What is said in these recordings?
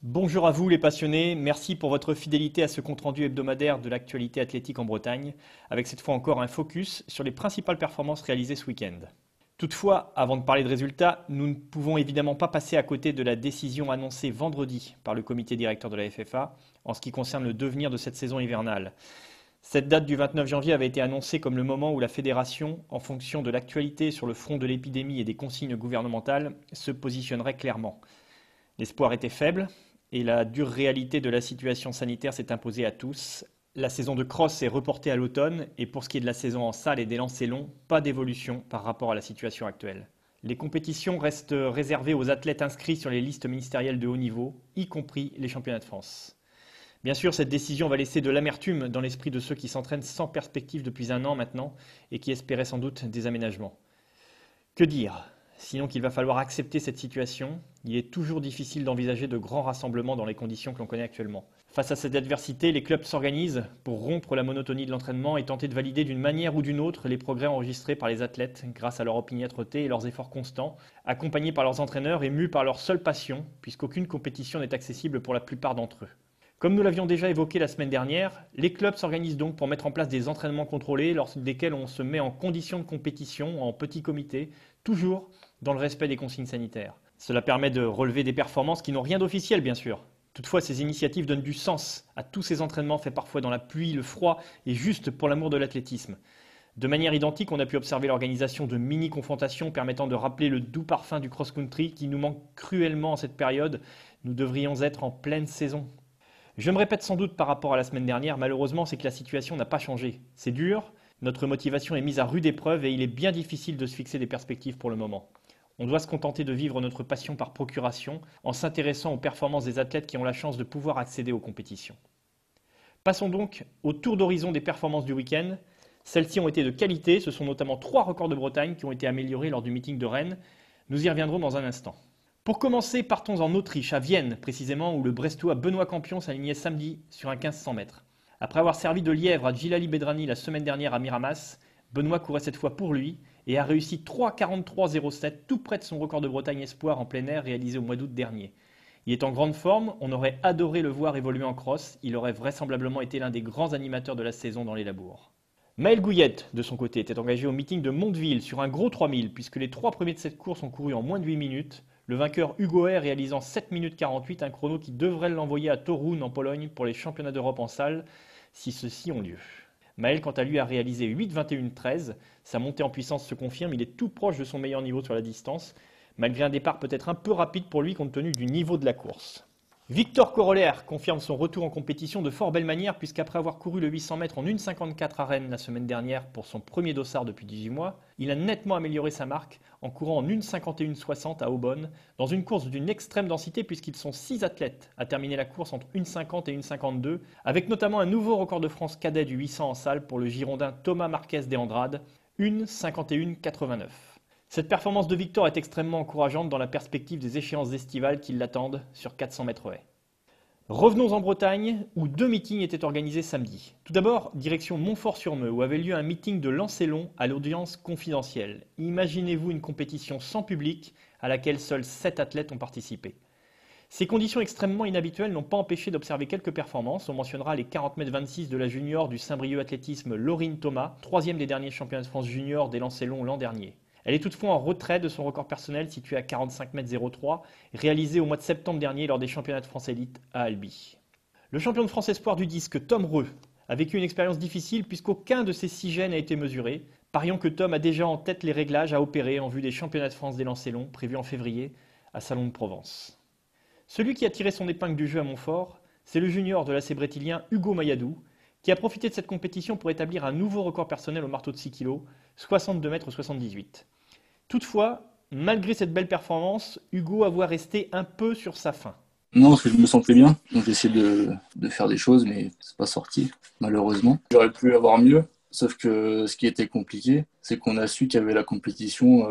Bonjour à vous les passionnés, merci pour votre fidélité à ce compte-rendu hebdomadaire de l'actualité athlétique en Bretagne, avec cette fois encore un focus sur les principales performances réalisées ce week-end. Toutefois, avant de parler de résultats, nous ne pouvons évidemment pas passer à côté de la décision annoncée vendredi par le comité directeur de la FFA en ce qui concerne le devenir de cette saison hivernale. Cette date du 29 janvier avait été annoncée comme le moment où la fédération, en fonction de l'actualité sur le front de l'épidémie et des consignes gouvernementales, se positionnerait clairement. L'espoir était faible, et la dure réalité de la situation sanitaire s'est imposée à tous. La saison de cross est reportée à l'automne et pour ce qui est de la saison en salle et des lancers longs, pas d'évolution par rapport à la situation actuelle. Les compétitions restent réservées aux athlètes inscrits sur les listes ministérielles de haut niveau, y compris les championnats de France. Bien sûr, cette décision va laisser de l'amertume dans l'esprit de ceux qui s'entraînent sans perspective depuis un an maintenant et qui espéraient sans doute des aménagements. Que dire ? Sinon qu'il va falloir accepter cette situation, il est toujours difficile d'envisager de grands rassemblements dans les conditions que l'on connaît actuellement. Face à cette adversité, les clubs s'organisent pour rompre la monotonie de l'entraînement et tenter de valider d'une manière ou d'une autre les progrès enregistrés par les athlètes grâce à leur opiniâtreté et leurs efforts constants, accompagnés par leurs entraîneurs et mus par leur seule passion, puisqu'aucune compétition n'est accessible pour la plupart d'entre eux. Comme nous l'avions déjà évoqué la semaine dernière, les clubs s'organisent donc pour mettre en place des entraînements contrôlés lors desquels on se met en condition de compétition en petit comité, toujours dans le respect des consignes sanitaires. Cela permet de relever des performances qui n'ont rien d'officiel bien sûr. Toutefois, ces initiatives donnent du sens à tous ces entraînements faits parfois dans la pluie, le froid et juste pour l'amour de l'athlétisme. De manière identique, on a pu observer l'organisation de mini-confrontations permettant de rappeler le doux parfum du cross-country qui nous manque cruellement en cette période. Nous devrions être en pleine saison. Je me répète sans doute par rapport à la semaine dernière, malheureusement c'est que la situation n'a pas changé. C'est dur, notre motivation est mise à rude épreuve et il est bien difficile de se fixer des perspectives pour le moment. On doit se contenter de vivre notre passion par procuration en s'intéressant aux performances des athlètes qui ont la chance de pouvoir accéder aux compétitions. Passons donc au tour d'horizon des performances du week-end. Celles-ci ont été de qualité, ce sont notamment 3 records de Bretagne qui ont été améliorés lors du meeting de Rennes. Nous y reviendrons dans un instant. Pour commencer, partons en Autriche, à Vienne précisément, où le Brestois Benoît Campion s'alignait samedi sur un 1500 mètres. Après avoir servi de lièvre à Djilali Bedrani la semaine dernière à Miramas, Benoît courait cette fois pour lui et a réussi 3,43,07 tout près de son record de Bretagne espoir en plein air réalisé au mois d'août dernier. Il est en grande forme, on aurait adoré le voir évoluer en cross, il aurait vraisemblablement été l'un des grands animateurs de la saison dans les labours. Maël Gouillette, de son côté, était engagé au meeting de Mondeville sur un gros 3000 puisque les 3 premiers de cette course ont couru en moins de 8 minutes. Le vainqueur Hugo Air réalisant 7 minutes 48, un chrono qui devrait l'envoyer à Toruń en Pologne pour les championnats d'Europe en salle, si ceux-ci ont lieu. Maël, quant à lui, a réalisé 8,21,13. Sa montée en puissance se confirme, il est tout proche de son meilleur niveau sur la distance, malgré un départ peut-être un peu rapide pour lui compte tenu du niveau de la course. Victor Corollaire confirme son retour en compétition de fort belle manière puisqu'après avoir couru le 800 mètres en 1,54 à Rennes la semaine dernière pour son premier dossard depuis 18 mois, il a nettement amélioré sa marque en courant en 1,51,60 à Aubonne dans une course d'une extrême densité puisqu'ils sont 6 athlètes à terminer la course entre 1,50 et 1,52 avec notamment un nouveau record de France cadet du 800 en salle pour le Girondin Thomas Marquez de Andrade, 1,51,89. Cette performance de Victor est extrêmement encourageante dans la perspective des échéances estivales qui l'attendent sur 400 mètres haies. Revenons en Bretagne, où 2 meetings étaient organisés samedi. Tout d'abord, direction Montfort-sur-Meux, où avait lieu un meeting de lancers longs à l'audience confidentielle. Imaginez-vous une compétition sans public à laquelle seuls 7 athlètes ont participé. Ces conditions extrêmement inhabituelles n'ont pas empêché d'observer quelques performances. On mentionnera les 40 mètres 26 de la junior du Saint-Brieuc athlétisme Laurine Thomas, 3e des derniers championnats de France junior des lancers longs l'an dernier. Elle est toutefois en retrait de son record personnel situé à 45 mètres 03, réalisé au mois de septembre dernier lors des championnats de France élite à Albi. Le champion de France espoir du disque, Tom Reux, a vécu une expérience difficile puisqu'aucun de ses 6 gènes n'a été mesuré. Parions que Tom a déjà en tête les réglages à opérer en vue des championnats de France des lancers longs prévus en février à Salon de Provence. Celui qui a tiré son épingle du jeu à Montfort, c'est le junior de l'AC brétilien Hugo Mayadou, qui a profité de cette compétition pour établir un nouveau record personnel au marteau de 6 kg, 62 mètres 78. Toutefois, malgré cette belle performance, Hugo avoue rester un peu sur sa faim. Non, parce que je me sentais bien, donc j'ai essayé de faire des choses, mais c'est pas sorti, malheureusement. J'aurais pu avoir mieux, sauf que ce qui était compliqué, c'est qu'on a su qu'il y avait la compétition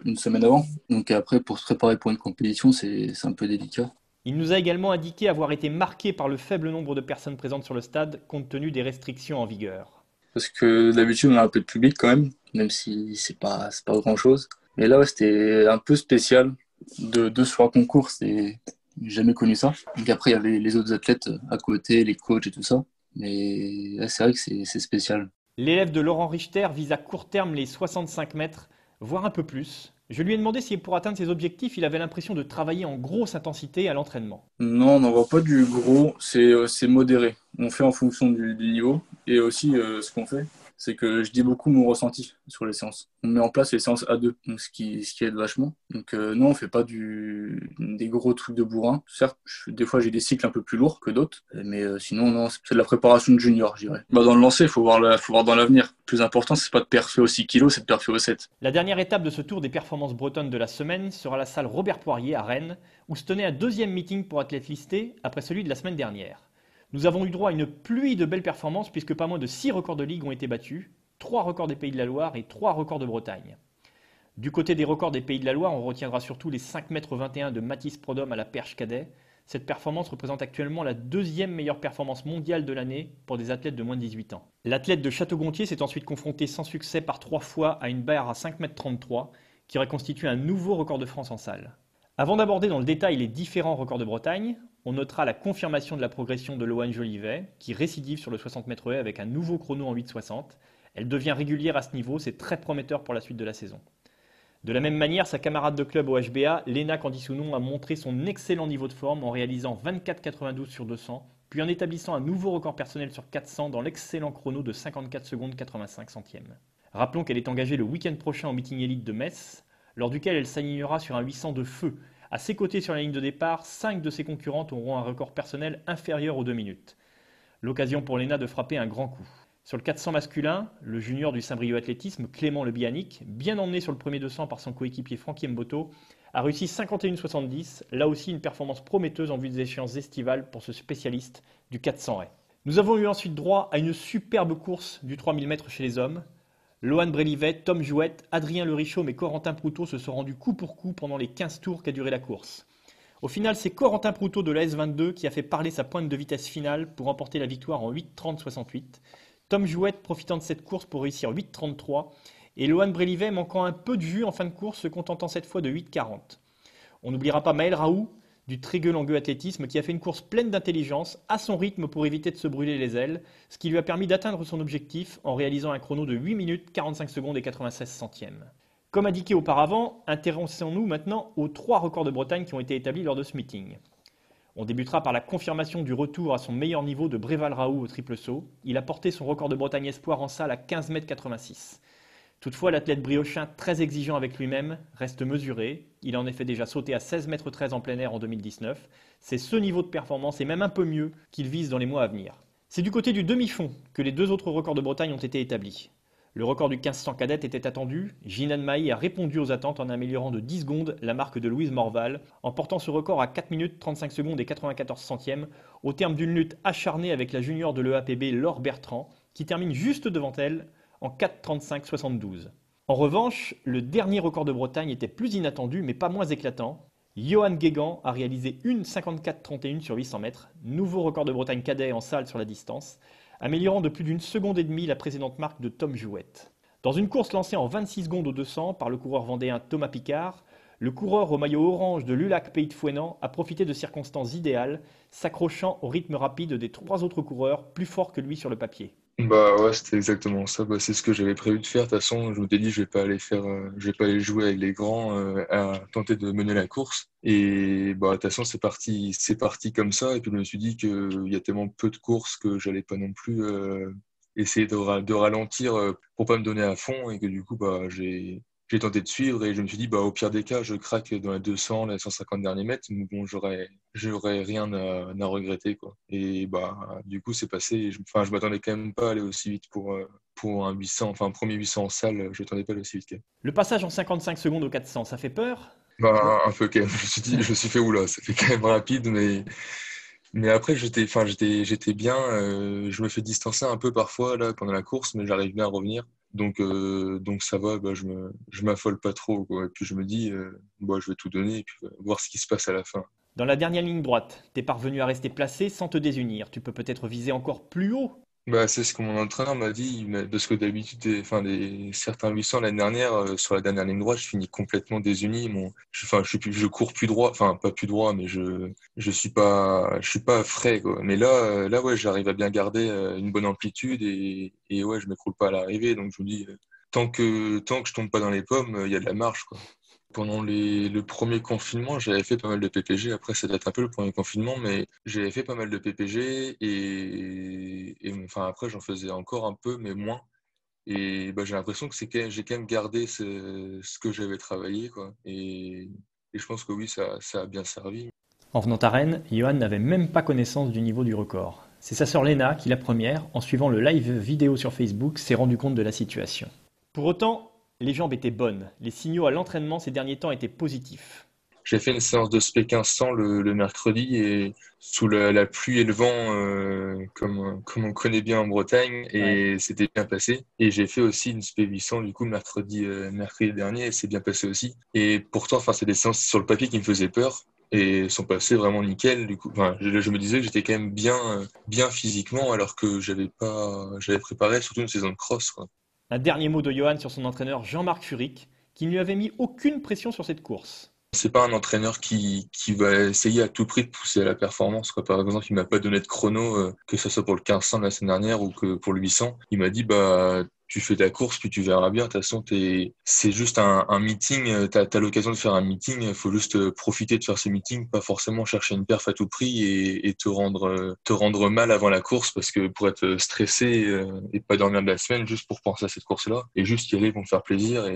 une semaine avant. Donc après, pour se préparer pour une compétition, c'est un peu délicat. Il nous a également indiqué avoir été marqué par le faible nombre de personnes présentes sur le stade, compte tenu des restrictions en vigueur. Parce que d'habitude, on a un peu de public quand même si c'est pas grand-chose. Mais là, ouais, c'était un peu spécial. Deux soirs concours, il J'ai jamais connu ça. Donc après, il y avait les autres athlètes à côté, les coachs et tout ça. Mais là, c'est vrai que c'est spécial. L'élève de Laurent Richter vise à court terme les 65 mètres, voire un peu plus. Je lui ai demandé si pour atteindre ses objectifs, il avait l'impression de travailler en grosse intensité à l'entraînement. Non, on n'en voit pas du gros, c'est modéré. On fait en fonction du niveau. Et aussi, ce qu'on fait, c'est que je dis beaucoup mon ressenti sur les séances. On met en place les séances A2, donc ce qui aide vachement. Donc non, on fait pas des gros trucs de bourrin. Certes, des fois j'ai des cycles un peu plus lourds que d'autres, mais sinon, non, c'est de la préparation de junior, je dirais. Dans le lancer, faut voir dans l'avenir. Le plus important, c'est pas de perfer au 6 kilos, c'est de perfer au 7. La dernière étape de ce tour des performances bretonnes de la semaine sera la salle Robert Poirier à Rennes, où se tenait un deuxième meeting pour athlètes listés après celui de la semaine dernière. Nous avons eu droit à une pluie de belles performances puisque pas moins de 6 records de ligue ont été battus, 3 records des Pays de la Loire et 3 records de Bretagne. Du côté des records des Pays de la Loire, on retiendra surtout les 5,21 m de Mathis Prodhomme à la perche cadet. Cette performance représente actuellement la deuxième meilleure performance mondiale de l'année pour des athlètes de moins de 18 ans. L'athlète de Château-Gontier s'est ensuite confronté sans succès par 3 fois à une barre à 5,33 m qui aurait constitué un nouveau record de France en salle. Avant d'aborder dans le détail les différents records de Bretagne, on notera la confirmation de la progression de Loane Jolivet, qui récidive sur le 60 m haies avec un nouveau chrono en 8,60. Elle devient régulière à ce niveau, c'est très prometteur pour la suite de la saison. De la même manière, sa camarade de club au HBA, Léna Candissounon, a montré son excellent niveau de forme en réalisant 24,92 sur 200, puis en établissant un nouveau record personnel sur 400 dans l'excellent chrono de 54 secondes 85 centièmes. Rappelons qu'elle est engagée le week-end prochain au meeting élite de Metz, lors duquel elle s'alignera sur un 800 de feu. À ses côtés sur la ligne de départ, 5 de ses concurrentes auront un record personnel inférieur aux 2 minutes. L'occasion pour Léna de frapper un grand coup. Sur le 400 masculin, le junior du Saint-Brieuc Athlétisme, Clément Le Bianic, bien emmené sur le premier 200 par son coéquipier Francky Mboto, a réussi 51,70, là aussi une performance prometteuse en vue des échéances estivales pour ce spécialiste du 400 haies. Nous avons eu ensuite droit à une superbe course du 3000 m chez les hommes. Lohan Brélivet, Tom Jouette, Adrien Le Richaume et Corentin Proutot se sont rendus coup pour coup pendant les 15 tours qu'a duré la course. Au final, c'est Corentin Proutot de la S22 qui a fait parler sa pointe de vitesse finale pour remporter la victoire en 8,30,68. Tom Jouette profitant de cette course pour réussir 8,33 et Lohan Brélivet manquant un peu de jus en fin de course, se contentant cette fois de 8,40. On n'oubliera pas Maël Raoult du Trégueux-Langueux Athlétisme qui a fait une course pleine d'intelligence, à son rythme pour éviter de se brûler les ailes, ce qui lui a permis d'atteindre son objectif en réalisant un chrono de 8 minutes 45 secondes et 96 centièmes. Comme indiqué auparavant, intéressons-nous maintenant aux 3 records de Bretagne qui ont été établis lors de ce meeting. On débutera par la confirmation du retour à son meilleur niveau de Bréval Raoult au triple saut. Il a porté son record de Bretagne espoir en salle à 15,86 m. Toutefois, l'athlète briochin, très exigeant avec lui-même, reste mesuré. Il a en effet déjà sauté à 16,13 m en plein air en 2019. C'est ce niveau de performance et même un peu mieux qu'il vise dans les mois à venir. C'est du côté du demi-fond que les 2 autres records de Bretagne ont été établis. Le record du 1500 cadette était attendu. Jinan Mahi a répondu aux attentes en améliorant de 10 secondes la marque de Louise Morval, en portant ce record à 4 minutes 35 secondes et 94 centièmes, au terme d'une lutte acharnée avec la junior de l'EAPB Laure Bertrand, qui termine juste devant elle en 4,35,72. En revanche, le dernier record de Bretagne était plus inattendu mais pas moins éclatant. Johan Guégan a réalisé une 54,31 sur 800 mètres, nouveau record de Bretagne cadet en salle sur la distance, améliorant de plus d'1,5 seconde la précédente marque de Tom Jouette. Dans une course lancée en 26 secondes au 200 par le coureur vendéen Thomas Picard, le coureur au maillot orange de l'ULAC Pays de Fouesnant a profité de circonstances idéales, s'accrochant au rythme rapide des 3 autres coureurs plus forts que lui sur le papier. Bah ouais, c'était exactement ça. Bah, c'est ce que j'avais prévu de faire. De toute façon, je m'étais dit, je vais pas aller jouer avec les grands, à tenter de mener la course. Et bah, de toute façon, c'est parti comme ça. Et puis je me suis dit qu'il y a tellement peu de courses que j'allais pas non plus essayer de ralentir pour pas me donner à fond. Et que du coup, bah, j'ai tenté de suivre et je me suis dit, bah, au pire des cas, je craque dans les 200, les 150 derniers mètres, mais bon, j'aurais rien à regretter, quoi. Et bah, du coup, c'est passé. Je m'attendais quand même pas à aller aussi vite pour un 800, enfin, un premier 800 en salle, je m'attendais pas à aller aussi vite. Le passage en 55 secondes au 400, ça fait peur? Bah, un peu quand même. Je me suis fait, oula, ça fait quand même rapide, mais après, j'étais bien. Je me fais distancer un peu parfois, là, pendant la course, mais j'arrive bien à revenir. Donc ça va, bah, je m'affole pas trop, quoi. Et puis je me dis, bah, je vais tout donner et puis voir ce qui se passe à la fin. Dans la dernière ligne droite, t'es parvenu à rester placé sans te désunir. Tu peux peut-être viser encore plus haut? Bah, c'est ce que mon entraîneur m'a dit, parce que d'habitude, enfin, certains 800 l'année dernière, sur la dernière ligne droite, je finis complètement désuni. Enfin, je cours plus droit, enfin, pas plus droit, mais je suis pas frais, quoi. Mais là, ouais, j'arrive à bien garder une bonne amplitude et ouais, je m'écroule pas à l'arrivée. Donc, je me dis, tant que je tombe pas dans les pommes, il y a de la marge, quoi. Pendant le premier confinement, j'avais fait pas mal de PPG. Après, ça date un peu le premier confinement, mais j'avais fait pas mal de PPG enfin, après, j'en faisais encore un peu, mais moins. Et bah, j'ai l'impression que j'ai quand même gardé ce que j'avais travaillé, quoi. Et je pense que oui, ça a bien servi. En venant à Rennes, Johan n'avait même pas connaissance du niveau du record. C'est sa sœur Léna qui, la première, en suivant le live vidéo sur Facebook, s'est rendu compte de la situation. Pour autant, les jambes étaient bonnes. Les signaux à l'entraînement ces derniers temps étaient positifs. J'ai fait une séance de spé 1500 le mercredi et sous la pluie et le vent, comme on connaît bien en Bretagne, Ouais. et c'était bien passé. Et j'ai fait aussi une spé 800 du coup mercredi dernier, et c'est bien passé aussi. Et pourtant, enfin, c'est des séances sur le papier qui me faisaient peur et sont passées vraiment nickel. Du coup, enfin, je me disais que j'étais quand même bien physiquement alors que j'avais préparé surtout une saison de cross, quoi. Un dernier mot de Johan sur son entraîneur Jean-Marc Furic, qui ne lui avait mis aucune pression sur cette course. C'est pas un entraîneur qui va essayer à tout prix de pousser à la performance, quoi. Par exemple, il m'a pas donné de chrono, que ce soit pour le 1500 de la semaine dernière ou que pour le 800. Il m'a dit, bah, tu fais ta course, puis tu verras bien. De toute façon, c'est juste un meeting. T'as l'occasion de faire un meeting. Il faut juste profiter de faire ce meeting, pas forcément chercher une perf à tout prix et te rendre mal avant la course parce que pour être stressé, et pas dormir de la semaine juste pour penser à cette course-là et juste y aller pour me faire plaisir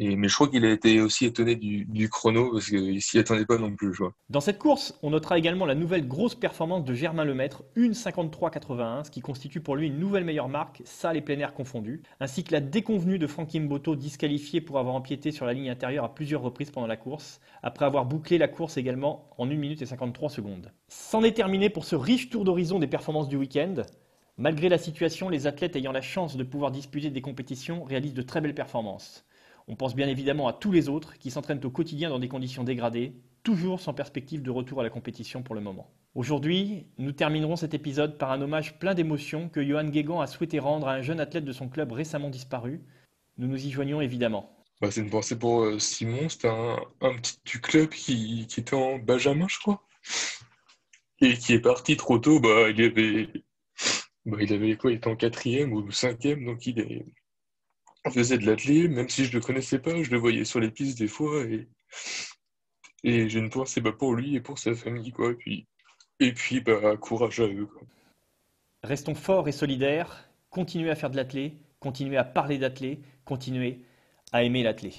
mais je crois qu'il a été aussi étonné du chrono parce qu'il s'y attendait pas non plus, je vois. Dans cette course, on notera également la nouvelle grosse performance de Germain Lemaître, une 53,81, ce qui constitue pour lui une nouvelle meilleure marque, salle et plein air confondus, ainsi que la déconvenue de Frankie Mboto, disqualifié pour avoir empiété sur la ligne intérieure à plusieurs reprises pendant la course, après avoir bouclé la course également en 1 minute et 53 secondes. C'en est terminé pour ce riche tour d'horizon des performances du week-end. Malgré la situation, les athlètes ayant la chance de pouvoir disputer des compétitions réalisent de très belles performances. On pense bien évidemment à tous les autres qui s'entraînent au quotidien dans des conditions dégradées, toujours sans perspective de retour à la compétition pour le moment. Aujourd'hui, nous terminerons cet épisode par un hommage plein d'émotions que Johan Guégan a souhaité rendre à un jeune athlète de son club récemment disparu. Nous nous y joignons évidemment. Bah, c'est une pensée pour Simon, c'était un petit du club qui était en Benjamin, je crois, et qui est parti trop tôt. Il avait quoi, il était en quatrième ou cinquième, donc il faisait de l'athlé, même si je le connaissais pas, je le voyais sur les pistes des fois, et j'ai une pensée bah, pour lui et pour sa famille, quoi. Et puis bah, courage à eux, quoi. Restons forts et solidaires, continuez à faire de l'athlé, continuez à parler d'athlé, continuez à aimer l'athlé.